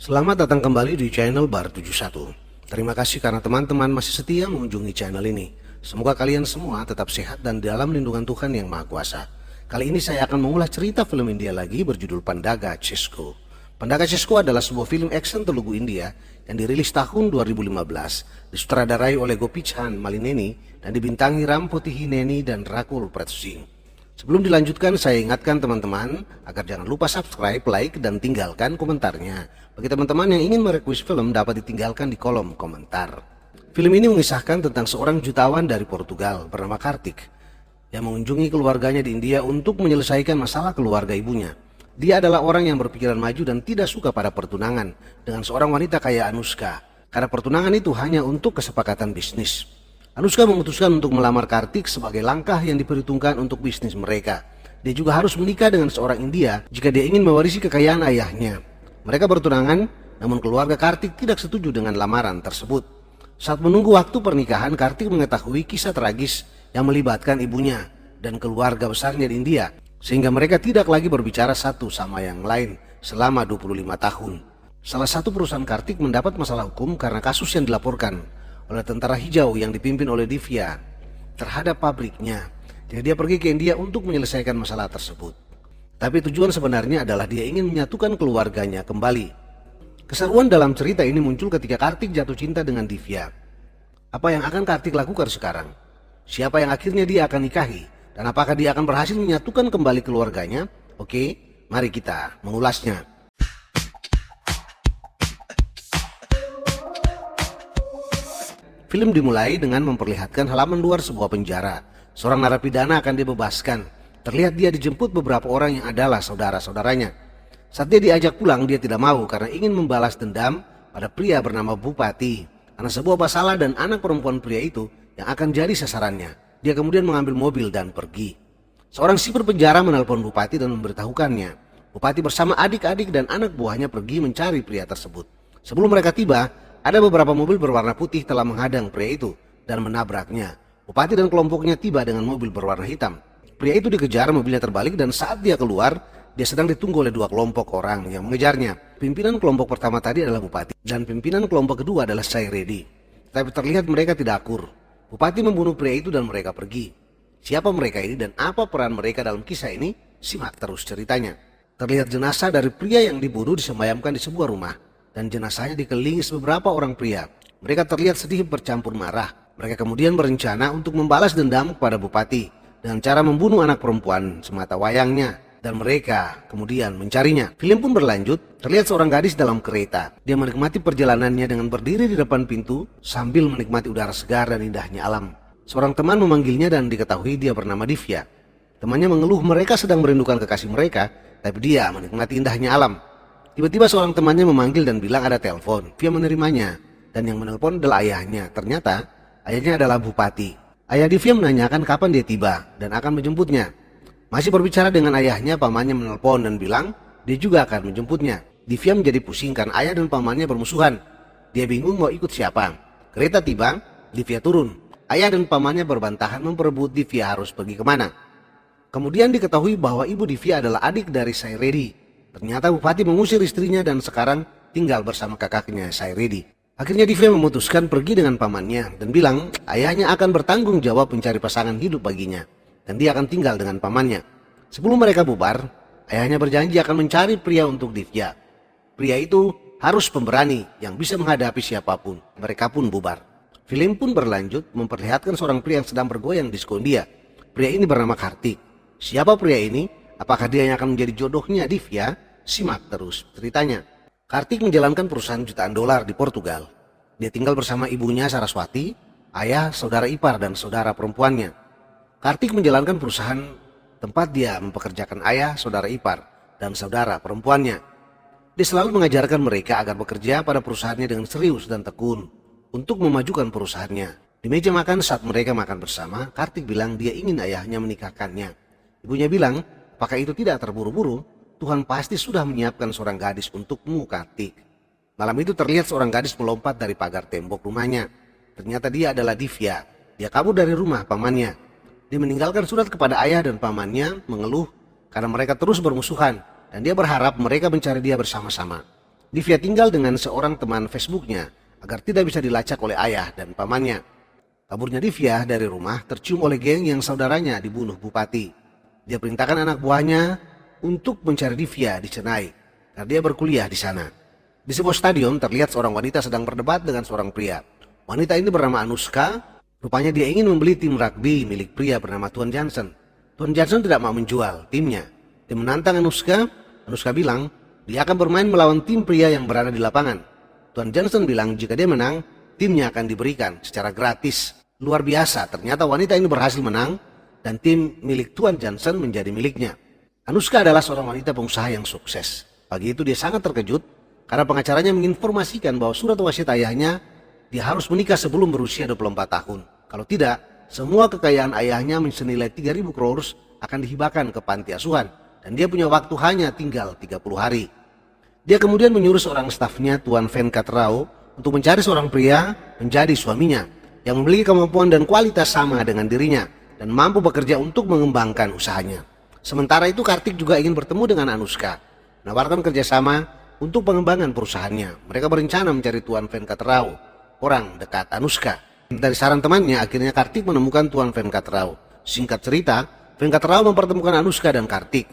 Selamat datang kembali di channel Bar71. Terima kasih karena teman-teman masih setia mengunjungi channel ini. Semoga kalian semua tetap sehat dan dalam lindungan Tuhan Yang Maha Kuasa. Kali ini saya akan mengulas cerita film India lagi berjudul Pandaga Chesko. Pandaga Chesko adalah sebuah film action Telugu India yang dirilis tahun 2015, disutradarai oleh Gopichan Malineni dan dibintangi Ram Potihineni dan Rakul Prat Singh. Sebelum dilanjutkan, saya ingatkan teman-teman agar jangan lupa subscribe, like, dan tinggalkan komentarnya. Bagi teman-teman yang ingin merequest film dapat ditinggalkan di kolom komentar. Film ini mengisahkan tentang seorang jutawan dari Portugal bernama Kartik yang mengunjungi keluarganya di India untuk menyelesaikan masalah keluarga ibunya. Dia adalah orang yang berpikiran maju dan tidak suka pada pertunangan dengan seorang wanita kaya Anushka, karena pertunangan itu hanya untuk kesepakatan bisnis. Anushka memutuskan untuk melamar Kartik sebagai langkah yang diperhitungkan untuk bisnis mereka. Dia juga harus menikah dengan seorang India jika dia ingin mewarisi kekayaan ayahnya. Mereka bertunangan, namun keluarga Kartik tidak setuju dengan lamaran tersebut. Saat menunggu waktu pernikahan, Kartik mengetahui kisah tragis yang melibatkan ibunya dan keluarga besarnya di India, sehingga mereka tidak lagi berbicara satu sama yang lain selama 25 tahun. Salah satu perusahaan Kartik mendapat masalah hukum karena kasus yang dilaporkan oleh tentara hijau yang dipimpin oleh Divya terhadap pabriknya. Jadi dia pergi ke India untuk menyelesaikan masalah tersebut. Tapi tujuan sebenarnya adalah dia ingin menyatukan keluarganya kembali. Keseruan dalam cerita ini muncul ketika Kartik jatuh cinta dengan Divya. Apa yang akan Kartik lakukan sekarang? Siapa yang akhirnya dia akan nikahi? Dan apakah dia akan berhasil menyatukan kembali keluarganya? Oke, mari kita mengulasnya. Film dimulai dengan memperlihatkan halaman luar sebuah penjara. Seorang narapidana akan dibebaskan. Terlihat dia dijemput beberapa orang yang adalah saudara-saudaranya. Saat dia diajak pulang, dia tidak mau karena ingin membalas dendam pada pria bernama Bupati karena sebuah masalah dan anak perempuan pria itu yang akan jadi sasarannya. Dia kemudian mengambil mobil dan pergi. Seorang sipir penjara menelpon Bupati dan memberitahukannya. Bupati bersama adik-adik dan anak buahnya pergi mencari pria tersebut. Sebelum mereka tiba, ada beberapa mobil berwarna putih telah menghadang pria itu dan menabraknya. Bupati dan kelompoknya tiba dengan mobil berwarna hitam. Pria itu dikejar, mobilnya terbalik, dan saat dia keluar, dia sedang ditunggu oleh dua kelompok orang yang mengejarnya. Pimpinan kelompok pertama tadi adalah Bupati dan pimpinan kelompok kedua adalah Sairedi. Tapi terlihat mereka tidak akur. Bupati membunuh pria itu dan mereka pergi. Siapa mereka ini dan apa peran mereka dalam kisah ini? Simak terus ceritanya. Terlihat jenazah dari pria yang dibunuh disemayamkan di sebuah rumah, dan jenazahnya dikelilingi beberapa orang pria. Mereka terlihat sedih bercampur marah. Mereka kemudian berencana untuk membalas dendam kepada Bupati dengan cara membunuh anak perempuan semata wayangnya, dan mereka kemudian mencarinya. Film pun berlanjut. Terlihat seorang gadis dalam kereta. Dia menikmati perjalanannya dengan berdiri di depan pintu sambil menikmati udara segar dan indahnya alam. Seorang teman memanggilnya dan diketahui dia bernama Divya. Temannya mengeluh mereka sedang merindukan kekasih mereka, tapi dia menikmati indahnya alam. Tiba-tiba seorang temannya memanggil dan bilang ada telepon. Dia menerimanya, dan yang menelpon adalah ayahnya. Ternyata ayahnya adalah Bupati. Ayah Divya menanyakan kapan dia tiba dan akan menjemputnya. Masih berbicara dengan ayahnya, pamannya menelpon dan bilang dia juga akan menjemputnya. Divya menjadi pusing karena ayah dan pamannya bermusuhan. Dia bingung mau ikut siapa. Kereta tiba, Divya turun. Ayah dan pamannya berbantahan memperebut Divya harus pergi kemana. Kemudian diketahui bahwa ibu Divya adalah adik dari Sairedi. Ternyata Bupati mengusir istrinya dan sekarang tinggal bersama kakaknya Sairedi. Akhirnya Divya memutuskan pergi dengan pamannya dan bilang ayahnya akan bertanggung jawab mencari pasangan hidup baginya dan dia akan tinggal dengan pamannya. Sebelum mereka bubar, ayahnya berjanji akan mencari pria untuk Divya. Pria itu harus pemberani yang bisa menghadapi siapapun. Mereka pun bubar. Film pun berlanjut memperlihatkan seorang pria yang sedang bergoyang di Skondia. Pria ini bernama Kartik. Siapa pria ini? Apakah dia yang akan menjadi jodohnya Divya? Simak terus ceritanya. Kartik menjalankan perusahaan jutaan dolar di Portugal. Dia tinggal bersama ibunya Saraswati, ayah, saudara ipar, dan saudara perempuannya. Kartik menjalankan perusahaan tempat dia mempekerjakan ayah, saudara ipar, dan saudara perempuannya. Dia selalu mengajarkan mereka agar bekerja pada perusahaannya dengan serius dan tekun untuk memajukan perusahaannya. Di meja makan saat mereka makan bersama, Kartik bilang dia ingin ayahnya menikahkannya. Ibunya bilang, apakah itu tidak terburu-buru? Tuhan pasti sudah menyiapkan seorang gadis untukmu, Kartik. Malam itu terlihat seorang gadis melompat dari pagar tembok rumahnya. Ternyata dia adalah Divya. Dia kabur dari rumah pamannya. Dia meninggalkan surat kepada ayah dan pamannya mengeluh karena mereka terus bermusuhan. Dan dia berharap mereka mencari dia bersama-sama. Divya tinggal dengan seorang teman Facebooknya agar tidak bisa dilacak oleh ayah dan pamannya. Kaburnya Divya dari rumah tercium oleh geng yang saudaranya dibunuh bupati. Dia perintahkan anak buahnya untuk mencari Divya di Chennai karena dia berkuliah di sana. Di sebuah stadion terlihat seorang wanita sedang berdebat dengan seorang pria. Wanita ini bernama Anushka. Rupanya dia ingin membeli tim rugby milik pria bernama Tuan Johnson. Tuan Johnson tidak mau menjual timnya. Dia menantang Anushka. Anushka bilang dia akan bermain melawan tim pria yang berada di lapangan. Tuan Johnson bilang jika dia menang, timnya akan diberikan secara gratis. Luar biasa, ternyata wanita ini berhasil menang dan tim milik Tuan Johnson menjadi miliknya. Anushka adalah seorang wanita pengusaha yang sukses. Pagi itu dia sangat terkejut karena pengacaranya menginformasikan bahwa surat wasiat ayahnya dia harus menikah sebelum berusia 24 tahun. Kalau tidak, semua kekayaan ayahnya senilai 3.000 crores akan dihibahkan ke panti asuhan dan dia punya waktu hanya tinggal 30 hari. Dia kemudian menyuruh seorang stafnya Tuan Venkat Rao untuk mencari seorang pria menjadi suaminya yang memiliki kemampuan dan kualitas sama dengan dirinya dan mampu bekerja untuk mengembangkan usahanya. Sementara itu Kartik juga ingin bertemu dengan Anushka, menawarkan kerjasama untuk pengembangan perusahaannya. Mereka berencana mencari Tuan Venkat Rao, orang dekat Anushka. Dari saran temannya, akhirnya Kartik menemukan Tuan Venkat Rao. Singkat cerita, Venkat Rao mempertemukan Anushka dan Kartik.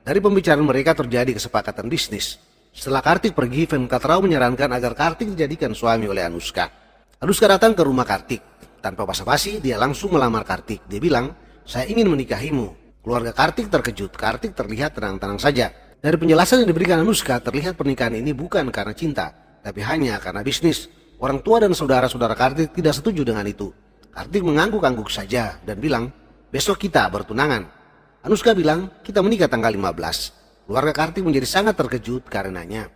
Dari pembicaraan mereka terjadi kesepakatan bisnis. Setelah Kartik pergi, Venkat Rao menyarankan agar Kartik dijadikan suami oleh Anushka. Anushka datang ke rumah Kartik. Tanpa basa-basi, dia langsung melamar Kartik. Dia bilang, "Saya ingin menikahimu." Keluarga Kartik terkejut. Kartik terlihat tenang-tenang saja. Dari penjelasan yang diberikan Anushka, terlihat pernikahan ini bukan karena cinta, tapi hanya karena bisnis. Orang tua dan saudara-saudara Kartik tidak setuju dengan itu. Kartik mengangguk-angguk saja dan bilang, "Besok kita bertunangan." Anushka bilang, "Kita menikah tanggal 15. Keluarga Kartik menjadi sangat terkejut karenanya.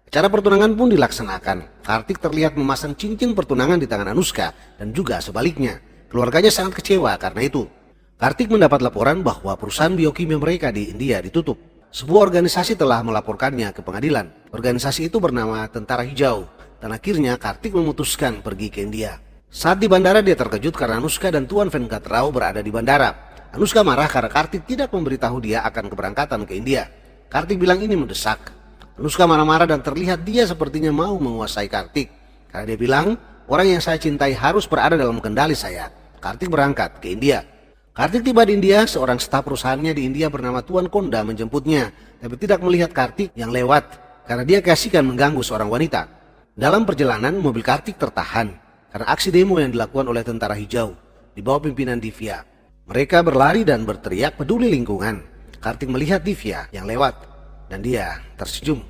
Acara pertunangan pun dilaksanakan. Kartik terlihat memasang cincin pertunangan di tangan Anushka dan juga sebaliknya. Keluarganya sangat kecewa karena itu. Kartik mendapat laporan bahwa perusahaan biokimia mereka di India ditutup. Sebuah organisasi telah melaporkannya ke pengadilan. Organisasi itu bernama Tentara Hijau. Dan akhirnya Kartik memutuskan pergi ke India. Saat di bandara dia terkejut karena Anushka dan Tuan Venkat Rao berada di bandara. Anushka marah karena Kartik tidak memberitahu dia akan keberangkatan ke India. Kartik bilang ini mendesak. Anushka marah-marah dan terlihat dia sepertinya mau menguasai Kartik. Karena dia bilang, "Orang yang saya cintai harus berada dalam kendali saya." Kartik berangkat ke India. Kartik tiba di India, seorang staf perusahaannya di India bernama Tuan Konda menjemputnya. Tapi tidak melihat Kartik yang lewat karena dia keasikan mengganggu seorang wanita. Dalam perjalanan, mobil Kartik tertahan karena aksi demo yang dilakukan oleh Tentara Hijau di bawah pimpinan Divya. Mereka berlari dan berteriak peduli lingkungan. Kartik melihat Divya yang lewat dan dia tersenyum.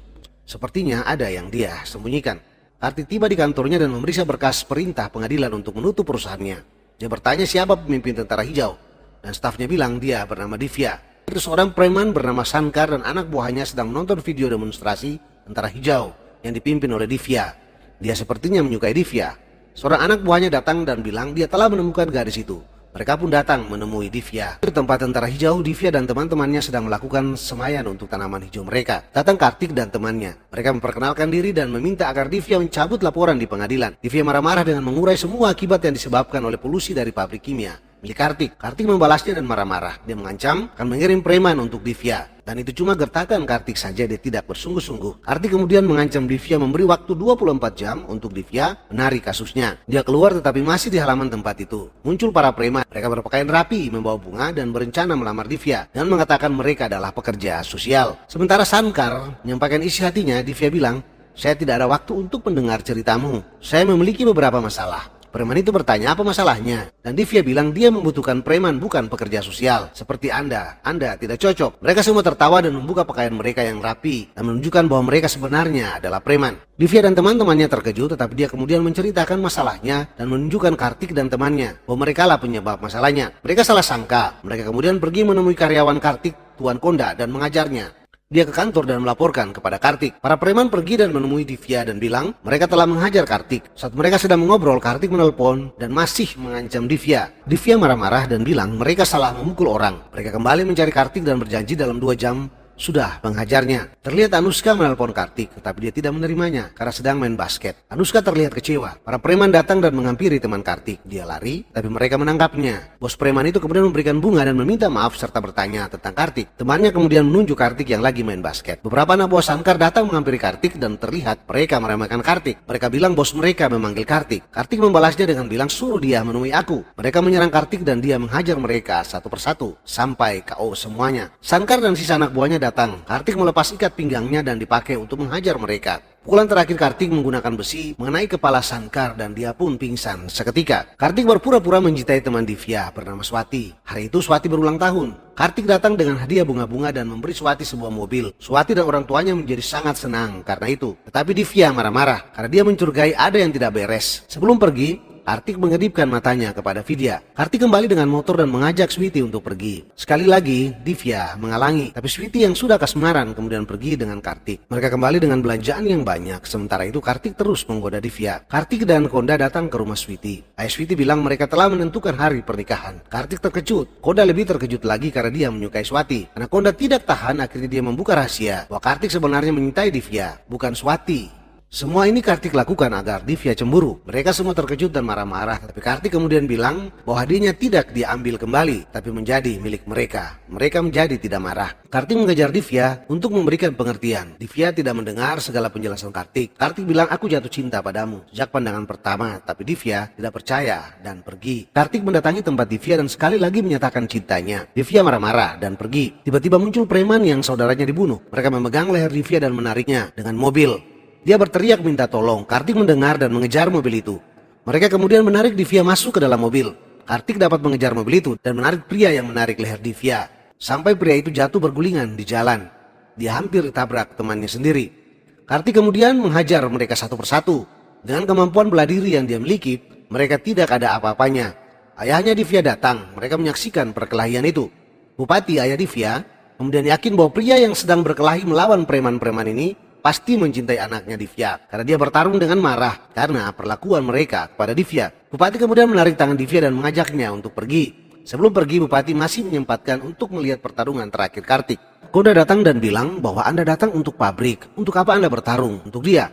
Sepertinya ada yang dia sembunyikan. Kartik tiba di kantornya dan memeriksa berkas perintah pengadilan untuk menutup perusahaannya. Dia bertanya siapa pemimpin Tentara Hijau dan stafnya bilang dia bernama Divya. Itu seorang preman bernama Shankar dan anak buahnya sedang menonton video demonstrasi Tentara Hijau yang dipimpin oleh Divya. Dia sepertinya menyukai Divya. Seorang anak buahnya datang dan bilang dia telah menemukan gadis itu. Mereka pun datang menemui Divya. Di tempat Tentara Hijau, Divya dan teman-temannya sedang melakukan semaian untuk tanaman hijau mereka. Datang Kartik dan temannya. Mereka memperkenalkan diri dan meminta agar Divya mencabut laporan di pengadilan. Divya marah-marah dengan mengurai semua akibat yang disebabkan oleh polusi dari pabrik kimia milik Kartik. Kartik membalasnya dan marah-marah. Dia mengancam akan mengirim preman untuk Divya. Dan itu cuma gertakan Kartik saja, dia tidak bersungguh-sungguh. Kartik kemudian mengancam Divya memberi waktu 24 jam untuk Divya menarik kasusnya. Dia keluar tetapi masih di halaman tempat itu. Muncul para preman. Mereka berpakaian rapi, membawa bunga dan berencana melamar Divya. Dan mengatakan mereka adalah pekerja sosial. Sementara Shankar menyampaikan isi hatinya, Divya bilang, "Saya tidak ada waktu untuk mendengar ceritamu. Saya memiliki beberapa masalah." Preman itu bertanya apa masalahnya. Dan Divya bilang dia membutuhkan preman bukan pekerja sosial. Seperti Anda tidak cocok. Mereka semua tertawa dan membuka pakaian mereka yang rapi. Dan menunjukkan bahwa mereka sebenarnya adalah preman. Divya dan teman-temannya terkejut tetapi dia kemudian menceritakan masalahnya. Dan menunjukkan Kartik dan temannya bahwa mereka lah penyebab masalahnya. Mereka salah sangka. Mereka kemudian pergi menemui karyawan Kartik, Tuan Konda, dan mengajarnya. Dia ke kantor dan melaporkan kepada Kartik. Para preman pergi dan menemui Divya dan bilang mereka telah menghajar Kartik. Saat mereka sedang mengobrol, Kartik menelpon dan masih mengancam Divya. Divya marah-marah dan bilang mereka salah memukul orang. Mereka kembali mencari Kartik dan berjanji dalam 2 jam sudah menghajarnya. Terlihat Anushka menelpon Kartik, tetapi dia tidak menerimanya karena sedang main basket. Anushka terlihat kecewa. Para preman datang dan menghampiri teman Kartik. Dia lari, tapi mereka menangkapnya. Bos preman itu kemudian memberikan bunga dan meminta maaf serta bertanya tentang Kartik. Temannya kemudian menunjuk Kartik yang lagi main basket. Beberapa anak buah Sankar datang menghampiri Kartik dan terlihat mereka meremehkan Kartik. Mereka bilang bos mereka memanggil Kartik. Kartik membalasnya dengan bilang suruh dia menemui aku. Mereka menyerang Kartik dan dia menghajar mereka satu persatu sampai KO semuanya. Sankar dan sisa anak buahnya datang. Kartik melepas ikat pinggangnya dan dipakai untuk menghajar mereka. Pukulan terakhir Kartik menggunakan besi mengenai kepala Sankar dan dia pun pingsan seketika. Kartik berpura-pura mencintai teman Divya bernama Swati. Hari itu Swati berulang tahun. Kartik datang dengan hadiah bunga-bunga dan memberi Swati sebuah mobil. Swati dan orang tuanya menjadi sangat senang karena itu. Tetapi Divya marah-marah karena dia mencurigai ada yang tidak beres. Sebelum pergi, Kartik mengedipkan matanya kepada Vidya. Kartik kembali dengan motor dan mengajak Switi untuk pergi. Sekali lagi, Divya menghalangi. Tapi Switi yang sudah kasmaran kemudian pergi dengan Kartik. Mereka kembali dengan belanjaan yang banyak. Sementara itu Kartik terus menggoda Divya. Kartik dan Konda datang ke rumah Switi. Ayah Switi bilang mereka telah menentukan hari pernikahan. Kartik terkejut. Konda lebih terkejut lagi karena dia menyukai Swati. Karena Konda tidak tahan, akhirnya dia membuka rahasia bahwa Kartik sebenarnya menyintai Divya, bukan Swati. Semua ini Kartik lakukan agar Divya cemburu. Mereka semua terkejut dan marah-marah. Tapi Kartik kemudian bilang bahwa hadiahnya tidak diambil kembali, tapi menjadi milik mereka. Mereka menjadi tidak marah. Kartik mengejar Divya untuk memberikan pengertian. Divya tidak mendengar segala penjelasan Kartik. Kartik bilang aku jatuh cinta padamu sejak pandangan pertama. Tapi Divya tidak percaya dan pergi. Kartik mendatangi tempat Divya dan sekali lagi menyatakan cintanya. Divya marah-marah dan pergi. Tiba-tiba muncul preman yang saudaranya dibunuh. Mereka memegang leher Divya dan menariknya dengan mobil. Dia berteriak minta tolong. Kartik mendengar dan mengejar mobil itu. Mereka kemudian menarik Divya masuk ke dalam mobil. Kartik dapat mengejar mobil itu dan menarik pria yang menarik leher Divya. Sampai pria itu jatuh bergulingan di jalan. Dia hampir ditabrak temannya sendiri. Kartik kemudian menghajar mereka satu persatu. Dengan kemampuan bela diri yang dia miliki, mereka tidak ada apa-apanya. Ayahnya Divya datang. Mereka menyaksikan perkelahian itu. Bupati ayah Divya kemudian yakin bahwa pria yang sedang berkelahi melawan preman-preman ini pasti mencintai anaknya Divya karena dia bertarung dengan marah karena perlakuan mereka kepada Divya. Bupati kemudian menarik tangan Divya dan mengajaknya untuk pergi. Sebelum pergi, Bupati masih menyempatkan untuk melihat pertarungan terakhir Kartik. Konda datang dan bilang bahwa Anda datang untuk pabrik. Untuk apa Anda bertarung? Untuk dia.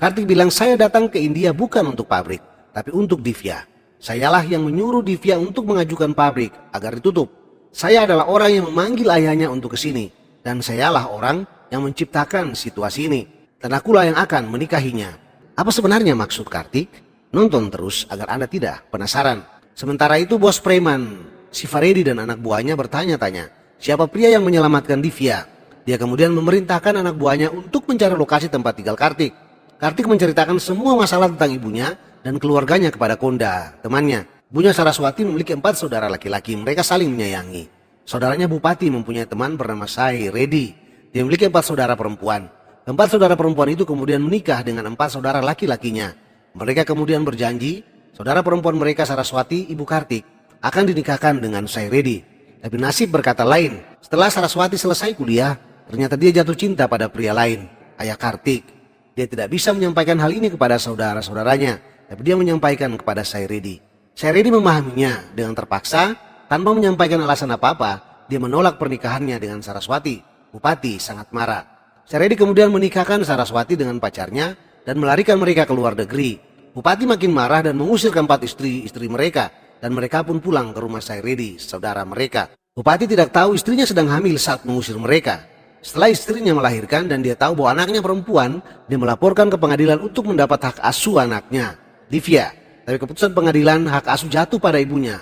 Kartik bilang saya datang ke India bukan untuk pabrik, tapi untuk Divya. Sayalah yang menyuruh Divya untuk mengajukan pabrik agar ditutup. Saya adalah orang yang memanggil ayahnya untuk ke sini. Dan sayalah orang yang menciptakan situasi ini. Dan akulah yang akan menikahinya. Apa sebenarnya maksud Kartik? Nonton terus agar Anda tidak penasaran. Sementara itu bos preman, si Faredi dan anak buahnya bertanya-tanya, siapa pria yang menyelamatkan Divya? Dia kemudian memerintahkan anak buahnya untuk mencari lokasi tempat tinggal Kartik. Kartik menceritakan semua masalah tentang ibunya dan keluarganya kepada Konda, temannya. Ibunya Saraswati memiliki 4 saudara laki-laki, mereka saling menyayangi. Saudaranya Bupati mempunyai teman bernama Sai Redi. Dia memiliki 4 saudara perempuan. 4 saudara perempuan itu kemudian menikah dengan 4 saudara laki-lakinya. Mereka kemudian berjanji, saudara perempuan mereka Saraswati, ibu Kartik, akan dinikahkan dengan Sairedi. Tapi nasib berkata lain. Setelah Saraswati selesai kuliah, ternyata dia jatuh cinta pada pria lain, ayah Kartik. Dia tidak bisa menyampaikan hal ini kepada saudara-saudaranya, tapi dia menyampaikan kepada Sairedi. Sairedi memahaminya dengan terpaksa, tanpa menyampaikan alasan apa-apa, dia menolak pernikahannya dengan Saraswati. Bupati sangat marah. Sairedi kemudian menikahkan Saraswati dengan pacarnya dan melarikan mereka ke luar negeri. Bupati makin marah dan mengusir keempat istri-istri mereka dan mereka pun pulang ke rumah Sairedi, saudara mereka. Bupati tidak tahu istrinya sedang hamil saat mengusir mereka. Setelah istrinya melahirkan dan dia tahu bahwa anaknya perempuan, dia melaporkan ke pengadilan untuk mendapat hak asuh anaknya, Divya. Tapi keputusan pengadilan hak asuh jatuh pada ibunya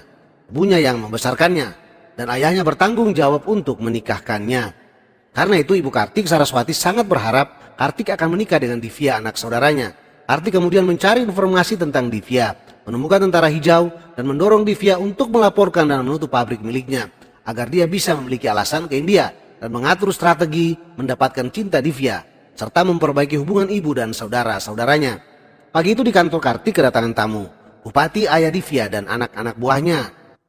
yang membesarkannya, dan ayahnya bertanggung jawab untuk menikahkannya. Karena itu ibu Kartik, Saraswati, sangat berharap Kartik akan menikah dengan Divya, anak saudaranya. Kartik kemudian mencari informasi tentang Divya, menemukan tentara hijau dan mendorong Divya untuk melaporkan dan menutup pabrik miliknya agar dia bisa memiliki alasan ke India dan mengatur strategi mendapatkan cinta Divya serta memperbaiki hubungan ibu dan saudara-saudaranya. Pagi itu di kantor Kartik kedatangan tamu, Bupati, ayah Divya dan anak-anak buahnya.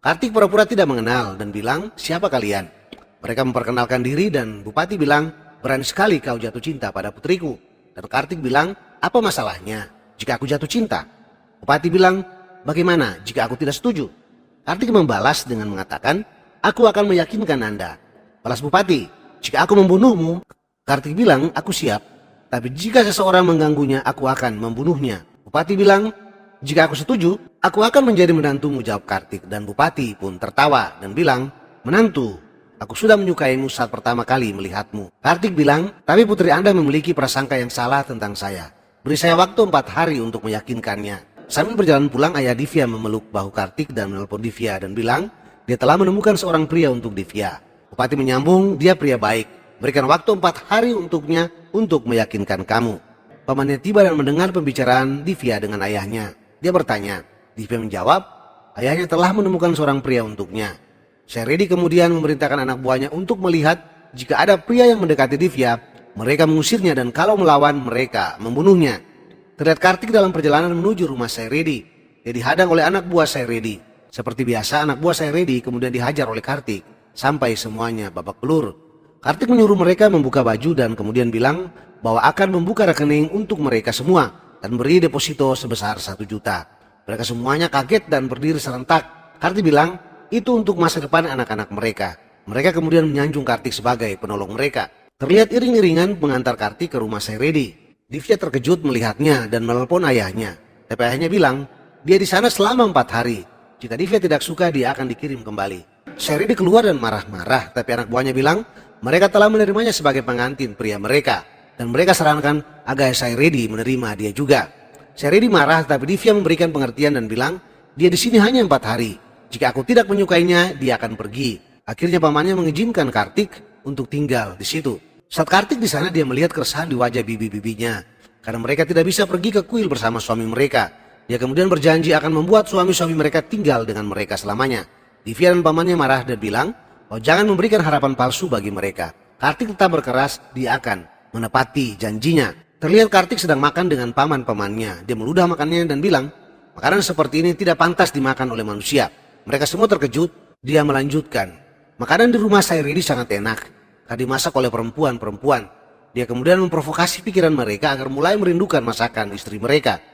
Kartik pura-pura tidak mengenal dan bilang, siapa kalian? Mereka memperkenalkan diri dan Bupati bilang, berani sekali kau jatuh cinta pada putriku. Dan Kartik bilang, apa masalahnya jika aku jatuh cinta? Bupati bilang, bagaimana jika aku tidak setuju? Kartik membalas dengan mengatakan, aku akan meyakinkan Anda. Balas Bupati, "Jika aku membunuhmu," Kartik bilang, "aku siap. Tapi jika seseorang mengganggunya, aku akan membunuhnya." Bupati bilang, "Jika aku setuju, aku akan menjadi menantumu," jawab Kartik. Dan Bupati pun tertawa dan bilang, "Menantu, aku sudah menyukaimu saat pertama kali melihatmu." Kartik bilang, "Tapi putri Anda memiliki prasangka yang salah tentang saya. Beri saya waktu 4 hari untuk meyakinkannya." Sambil berjalan pulang, ayah Divya memeluk bahu Kartik dan menelpon Divya dan bilang dia telah menemukan seorang pria untuk Divya. Bupati menyambung, "Dia pria baik. Berikan waktu 4 hari untuknya untuk meyakinkan kamu." Pamannya tiba dan mendengar pembicaraan Divya dengan ayahnya. Dia bertanya. Divya menjawab, ayahnya telah menemukan seorang pria untuknya. Sairedi kemudian memerintahkan anak buahnya untuk melihat jika ada pria yang mendekati Divya, mereka mengusirnya, dan kalau melawan, mereka membunuhnya. Terlihat Kartik dalam perjalanan menuju rumah Sairedi. Dia dihadang oleh anak buah Sairedi. Seperti biasa, anak buah Sairedi kemudian dihajar oleh Kartik sampai semuanya babak belur. Kartik menyuruh mereka membuka baju dan kemudian bilang bahwa akan membuka rekening untuk mereka semua dan beri deposito sebesar 1 juta. Mereka semuanya kaget dan berdiri serentak. Kartik bilang itu untuk masa depan anak-anak mereka. Mereka kemudian menyanjung Kartik sebagai penolong mereka. Terlihat iring-iringan mengantar Kartik ke rumah Sairedi. Divya terkejut melihatnya dan menelpon ayahnya. Tapi ayahnya bilang, dia di sana selama 4 hari. Jika Divya tidak suka, dia akan dikirim kembali. Sairedi keluar dan marah-marah, tapi anak buahnya bilang, mereka telah menerimanya sebagai pengantin pria mereka. Dan mereka sarankan agar Sairedi menerima dia juga. Sairedi marah, tapi Divya memberikan pengertian dan bilang, dia di sini hanya 4 hari. Jika aku tidak menyukainya, dia akan pergi. Akhirnya pamannya mengizinkan Kartik untuk tinggal di situ. Saat Kartik di sana, dia melihat keresahan di wajah bibi-bibinya karena mereka tidak bisa pergi ke kuil bersama suami mereka. Dia kemudian berjanji akan membuat suami-suami mereka tinggal dengan mereka selamanya. Divya dan pamannya marah dan bilang, "Oh, jangan memberikan harapan palsu bagi mereka." Kartik tetap berkeras, dia akan menepati janjinya. Terlihat Kartik sedang makan dengan paman-pamannya. Dia meludah makannya dan bilang, "Makanan seperti ini tidak pantas dimakan oleh manusia." Mereka semua terkejut. Dia melanjutkan, "Makanan di rumah Sairedi sangat enak. Dimasak oleh perempuan-perempuan." Dia kemudian memprovokasi pikiran mereka agar mulai merindukan masakan istri mereka.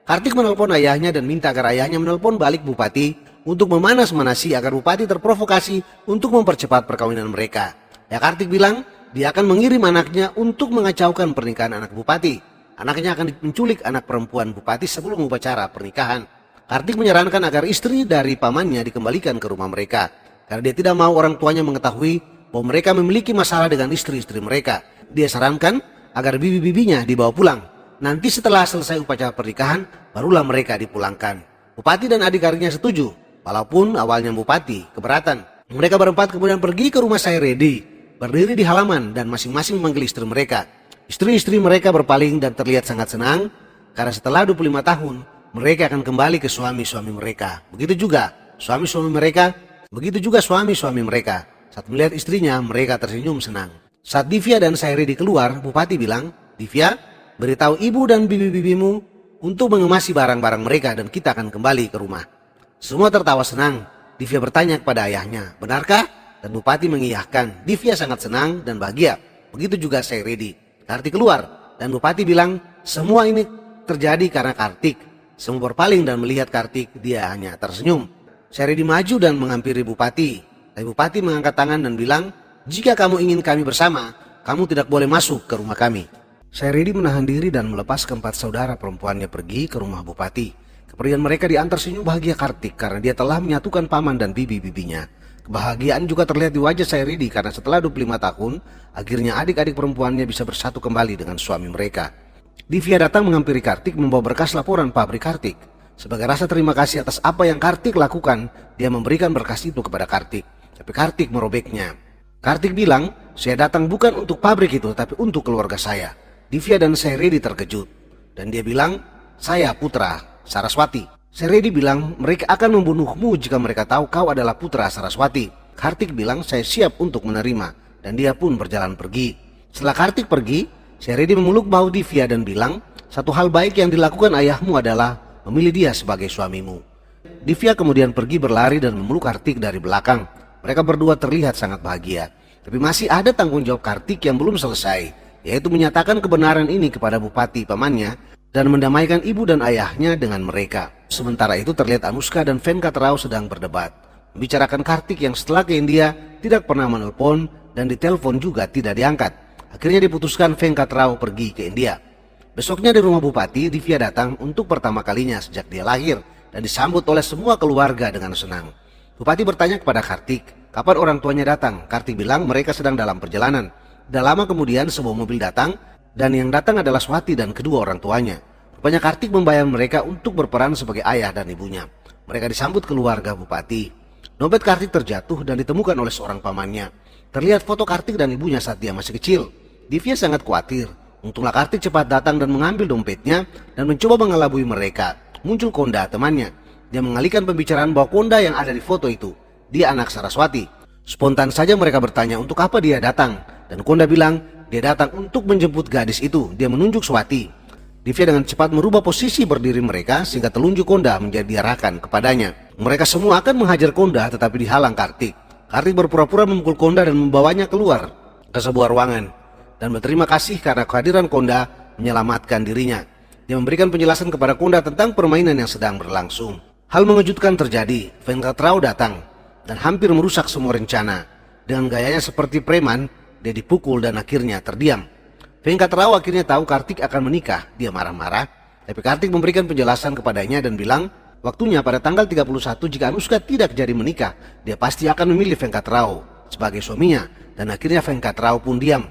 Kartik menelpon ayahnya dan minta agar ayahnya menelpon balik Bupati untuk memanas-manasi agar Bupati terprovokasi untuk mempercepat perkawinan mereka. Ya, Kartik bilang dia akan mengirim anaknya untuk mengacaukan pernikahan anak Bupati. Anaknya akan menculik anak perempuan Bupati sebelum upacara pernikahan. Kartik menyarankan agar istri dari pamannya dikembalikan ke rumah mereka karena dia tidak mau orang tuanya mengetahui bahwa mereka memiliki masalah dengan istri-istri mereka. Dia sarankan agar bibi-bibinya dibawa pulang. Nanti setelah selesai upacara pernikahan, barulah mereka dipulangkan. Bupati dan adik-adiknya setuju, walaupun awalnya Bupati keberatan. Mereka berempat kemudian pergi ke rumah Sairedi, berdiri di halaman dan masing-masing memanggil istri mereka. Istri-istri mereka berpaling dan terlihat sangat senang karena setelah 25 tahun, mereka akan kembali ke suami-suami mereka. Begitu juga suami-suami mereka. Saat melihat istrinya, mereka tersenyum senang. Saat Divya dan Sairedi keluar, Bupati bilang, "Divya, beritahu ibu dan bibi-bibimu untuk mengemasi barang-barang mereka dan kita akan kembali ke rumah." Semua tertawa senang. Divya bertanya kepada ayahnya, "Benarkah?" Dan Bupati mengiyahkan. Divya sangat senang dan bahagia. Begitu juga Sairedi. Kartik keluar dan Bupati bilang, "Semua ini terjadi karena Kartik." Semua berpaling dan melihat Kartik, dia hanya tersenyum. Sairedi maju dan menghampiri Bupati. Tapi Bupati mengangkat tangan dan bilang, "Jika kamu ingin kami bersama, kamu tidak boleh masuk ke rumah kami." Sairedi menahan diri dan melepas keempat saudara perempuannya pergi ke rumah Bupati. Kepergian mereka diantar senyum bahagia Kartik karena dia telah menyatukan paman dan bibi-bibinya. Kebahagiaan juga terlihat di wajah Sairedi karena setelah 25 tahun, akhirnya adik-adik perempuannya bisa bersatu kembali dengan suami mereka. Divya datang menghampiri Kartik membawa berkas laporan pabrik Kartik. Sebagai rasa terima kasih atas apa yang Kartik lakukan, dia memberikan berkas itu kepada Kartik. Tapi Kartik merobeknya. Kartik bilang, "Saya datang bukan untuk pabrik itu, tapi untuk keluarga saya." Divya dan Sairedi terkejut. Dan dia bilang, "Saya putra Saraswati." Sairedi bilang, "Mereka akan membunuhmu jika mereka tahu kau adalah putra Saraswati." Kartik bilang, "Saya siap untuk menerima." Dan dia pun berjalan pergi. Setelah Kartik pergi, Sairedi memeluk bahu Divya dan bilang, "Satu hal baik yang dilakukan ayahmu adalah memilih dia sebagai suamimu." Divya kemudian pergi berlari dan memeluk Kartik dari belakang. Mereka berdua terlihat sangat bahagia. Tapi masih ada tanggung jawab Kartik yang belum selesai, yaitu menyatakan kebenaran ini kepada Bupati pamannya dan mendamaikan ibu dan ayahnya dengan mereka. Sementara itu terlihat Anushka dan Venkat Rao sedang berdebat, membicarakan Kartik yang setelah ke India tidak pernah menelpon dan ditelepon juga tidak diangkat. Akhirnya diputuskan Venkat Rao pergi ke India. Besoknya di rumah Bupati, Divya datang untuk pertama kalinya sejak dia lahir dan disambut oleh semua keluarga dengan senang. Bupati bertanya kepada Kartik, kapan orang tuanya datang? Kartik bilang mereka sedang dalam perjalanan. Tidak lama kemudian sebuah mobil datang dan yang datang adalah Swati dan kedua orang tuanya. Rupanya Kartik membayar mereka untuk berperan sebagai ayah dan ibunya. Mereka disambut keluarga Bupati. Dompet Kartik terjatuh dan ditemukan oleh seorang pamannya. Terlihat foto Kartik dan ibunya saat dia masih kecil. Divya sangat khawatir. Untunglah Kartik cepat datang dan mengambil dompetnya dan mencoba mengelabui mereka. Muncul Konda, temannya. Dia mengalihkan pembicaraan bahwa Konda yang ada di foto itu, dia anak Saraswati. Spontan saja mereka bertanya untuk apa dia datang. Dan Konda bilang dia datang untuk menjemput gadis itu. Dia menunjuk Swati. Divya dengan cepat merubah posisi berdiri mereka sehingga telunjuk Konda menjadi diarahkan kepadanya. Mereka semua akan menghajar Konda tetapi dihalang Kartik. Kartik berpura-pura memukul Konda dan membawanya keluar ke sebuah ruangan. Dan berterima kasih karena kehadiran Konda menyelamatkan dirinya. Dia memberikan penjelasan kepada Konda tentang permainan yang sedang berlangsung. Hal mengejutkan terjadi. Venkat Rao datang dan hampir merusak semua rencana. Dengan gayanya seperti preman, dia dipukul dan akhirnya terdiam. Venkat Rao akhirnya tahu Kartik akan menikah. Dia marah-marah, tapi Kartik memberikan penjelasan kepadanya dan bilang, waktunya pada tanggal 31 jika Anushka tidak jadi menikah, dia pasti akan memilih Venkat Rao sebagai suaminya. Dan akhirnya Venkat Rao pun diam.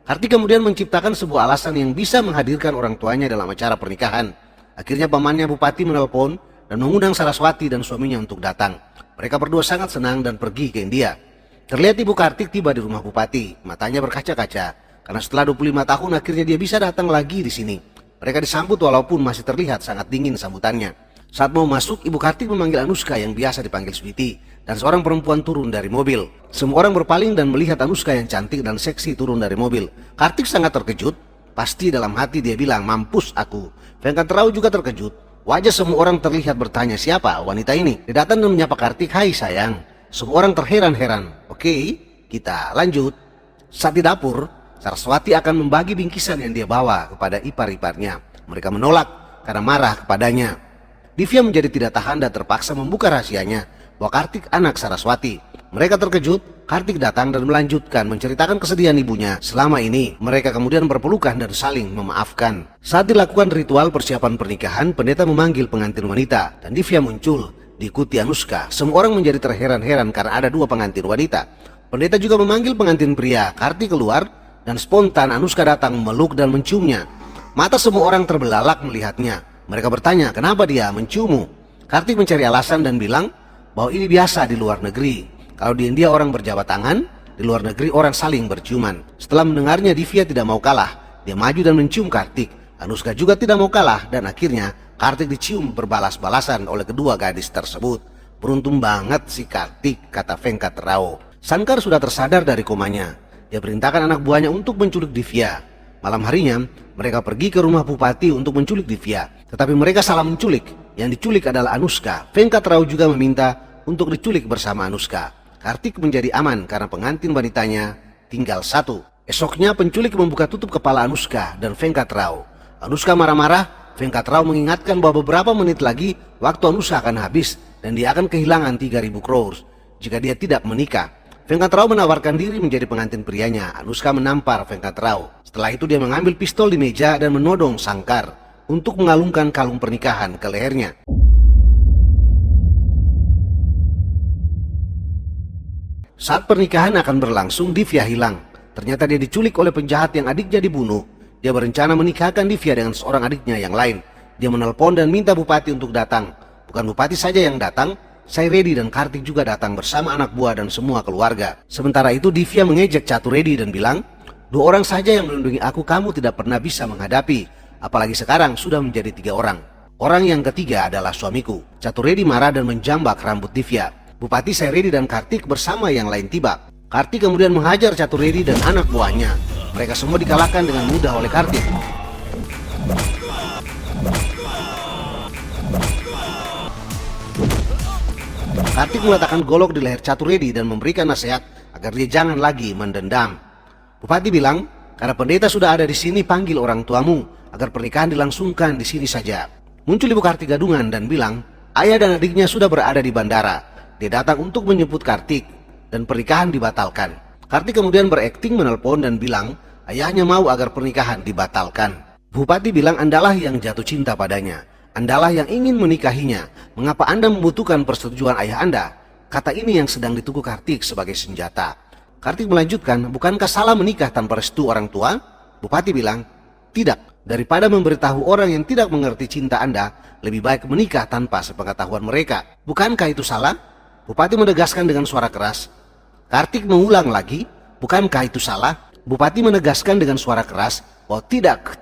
Kartik kemudian menciptakan sebuah alasan yang bisa menghadirkan orang tuanya dalam acara pernikahan. Akhirnya pamannya Bupati menelpon dan mengundang Saraswati dan suaminya untuk datang. Mereka berdua sangat senang dan pergi ke India. Terlihat ibu Kartik tiba di rumah Bupati. Matanya berkaca-kaca karena setelah 25 tahun akhirnya dia bisa datang lagi di sini. Mereka disambut walaupun masih terlihat sangat dingin sambutannya. Saat mau masuk, ibu Kartik memanggil Anushka yang biasa dipanggil Sweety. Dan seorang perempuan turun dari mobil. Semua orang berpaling dan melihat Anushka yang cantik dan seksi turun dari mobil. Kartik sangat terkejut. Pasti dalam hati dia bilang, mampus aku. Venkat Rao juga terkejut. Wajah semua orang terlihat bertanya, siapa wanita ini? Dia datang dan menyapa Kartik, hai sayang. Semua orang terheran-heran. Oke, kita lanjut. Saat di dapur, Saraswati akan membagi bingkisan yang dia bawa kepada ipar-iparnya. Mereka menolak karena marah kepadanya. Divya menjadi tidak tahan dan terpaksa membuka rahasianya bahwa Kartik anak Saraswati. Mereka terkejut. Kartik datang dan melanjutkan menceritakan kesedihan ibunya. Selama ini mereka kemudian berpelukan dan saling memaafkan. Saat dilakukan ritual persiapan pernikahan, pendeta memanggil pengantin wanita dan Divya muncul diikuti Anushka. Semua orang menjadi terheran-heran karena ada dua pengantin wanita. Pendeta juga memanggil pengantin pria. Kartik keluar dan spontan Anushka datang memeluk dan menciumnya. Mata semua orang terbelalak melihatnya. Mereka bertanya, kenapa dia menciummu? Kartik mencari alasan dan bilang bahwa ini biasa di luar negeri. Kalau di India orang berjabat tangan, di luar negeri orang saling berciuman. Setelah mendengarnya, Divya tidak mau kalah. Dia maju dan mencium Kartik. Anushka juga tidak mau kalah dan akhirnya Kartik dicium berbalas-balasan oleh kedua gadis tersebut. Beruntung banget si Kartik, kata Venkat Rao. Sankar sudah tersadar dari komanya. Dia perintahkan anak buahnya untuk menculik Divya. Malam harinya, mereka pergi ke rumah Bupati untuk menculik Divya. Tetapi mereka salah menculik. Yang diculik adalah Anushka. Venkat Rao juga meminta untuk diculik bersama Anushka. Kartik menjadi aman karena pengantin wanitanya tinggal satu. Esoknya penculik membuka tutup kepala Anushka dan Venkat Rao. Anushka marah-marah. Venkat Rao mengingatkan bahwa beberapa menit lagi waktu Anushka akan habis dan dia akan kehilangan 3.000 crores jika dia tidak menikah. Venkat Rao menawarkan diri menjadi pengantin prianya. Anushka menampar Venkat Rao. Setelah itu dia mengambil pistol di meja dan menodong Sankar untuk mengalungkan kalung pernikahan ke lehernya. Saat pernikahan akan berlangsung, Divya hilang. Ternyata dia diculik oleh penjahat yang adiknya dibunuh. Dia berencana menikahkan Divya dengan seorang adiknya yang lain. Dia menelpon dan minta Bupati untuk datang. Bukan Bupati saja yang datang, Sairedi dan Kartik juga datang bersama anak buah dan semua keluarga. Sementara itu Divya mengejek Chaturedi dan bilang, 2 orang saja yang melindungi aku kamu tidak pernah bisa menghadapi. Apalagi sekarang sudah menjadi 3 orang. Orang yang ketiga adalah suamiku. Chaturedi marah dan menjambak rambut Divya. Bupati Sairedi dan Kartik bersama yang lain tiba. Kartik kemudian menghajar Chaturedi dan anak buahnya. Mereka semua dikalahkan dengan mudah oleh Kartik. Kartik meletakkan golok di leher Chaturedi dan memberikan nasihat agar dia jangan lagi mendendam. Bupati bilang, karena pendeta sudah ada di sini, panggil orang tuamu agar pernikahan dilangsungkan di sini saja. Muncul ibu Kartik gadungan dan bilang, ayah dan adiknya sudah berada di bandara. Dia datang untuk menjemput Kartik dan pernikahan dibatalkan. Kartik kemudian berakting menelpon dan bilang ayahnya mau agar pernikahan dibatalkan. Bupati bilang Andalah yang jatuh cinta padanya. Andalah yang ingin menikahinya. Mengapa Anda membutuhkan persetujuan ayah Anda? Kata ini yang sedang ditunggu Kartik sebagai senjata. Kartik melanjutkan, bukankah salah menikah tanpa restu orang tua? Bupati bilang, tidak. Daripada memberitahu orang yang tidak mengerti cinta Anda, lebih baik menikah tanpa sepengetahuan mereka. Bukankah itu salah? Bupati menegaskan dengan suara keras. Kartik mengulang lagi, bukankah itu salah? Bupati menegaskan dengan suara keras, oh tidak.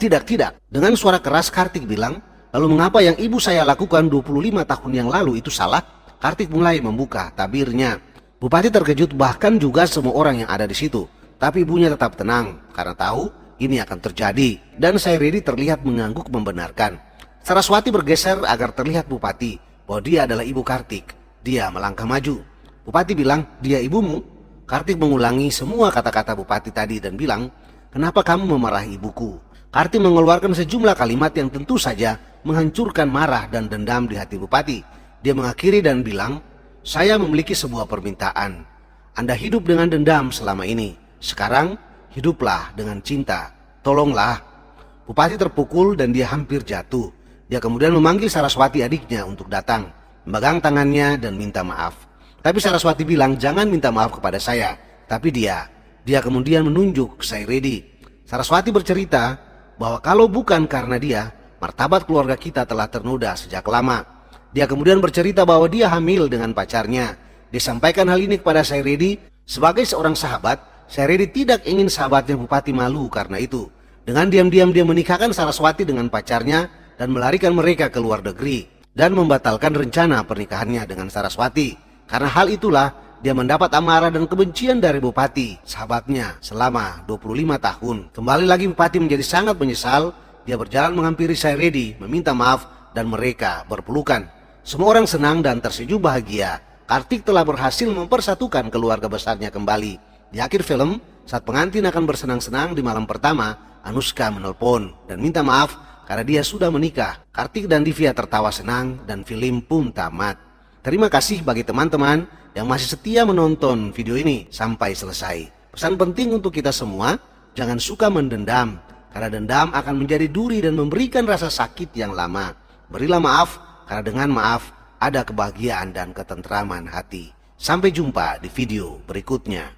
Dengan suara keras Kartik bilang, lalu mengapa yang ibu saya lakukan 25 tahun yang lalu itu salah? Kartik mulai membuka tabirnya. Bupati terkejut, bahkan juga semua orang yang ada di situ. Tapi ibunya tetap tenang, karena tahu ini akan terjadi. Dan Sairedi terlihat mengangguk membenarkan. Saraswati bergeser agar terlihat Bupati bahwa dia adalah ibu Kartik. Dia melangkah maju. Bupati bilang, dia ibumu? Kartik mengulangi semua kata-kata Bupati tadi dan bilang, kenapa kamu memarahi ibuku? Kartik mengeluarkan sejumlah kalimat yang tentu saja menghancurkan marah dan dendam di hati Bupati. Dia mengakhiri dan bilang, saya memiliki sebuah permintaan. Anda hidup dengan dendam selama ini. Sekarang hiduplah dengan cinta. Tolonglah. Bupati terpukul dan dia hampir jatuh. Dia kemudian memanggil Saraswati adiknya untuk datang, memegang tangannya dan minta maaf. Tapi Saraswati bilang, jangan minta maaf kepada saya, tapi dia kemudian menunjuk Sairedi. Saraswati bercerita bahwa kalau bukan karena dia, martabat keluarga kita telah ternoda sejak lama. Dia kemudian bercerita bahwa dia hamil dengan pacarnya. Dia sampaikan hal ini kepada Sairedi. Sebagai seorang sahabat, Sairedi tidak ingin sahabatnya Bupati malu karena itu. Dengan diam-diam dia menikahkan Saraswati dengan pacarnya dan melarikan mereka ke luar negeri dan membatalkan rencana pernikahannya dengan Saraswati. Karena hal itulah dia mendapat amarah dan kebencian dari Bupati, sahabatnya, selama 25 tahun. Kembali lagi Bupati menjadi sangat menyesal. Dia berjalan menghampiri Sairedi, meminta maaf, dan mereka berpelukan. Semua orang senang dan tersenyum bahagia. Kartik telah berhasil mempersatukan keluarga besarnya kembali. Di akhir film, saat pengantin akan bersenang-senang di malam pertama, Anushka menelpon dan minta maaf karena dia sudah menikah. Kartik dan Divya tertawa senang dan film pun tamat. Terima kasih bagi teman-teman yang masih setia menonton video ini sampai selesai. Pesan penting untuk kita semua, jangan suka mendendam. Karena dendam akan menjadi duri dan memberikan rasa sakit yang lama. Berilah maaf, karena dengan maaf ada kebahagiaan dan ketentraman hati. Sampai jumpa di video berikutnya.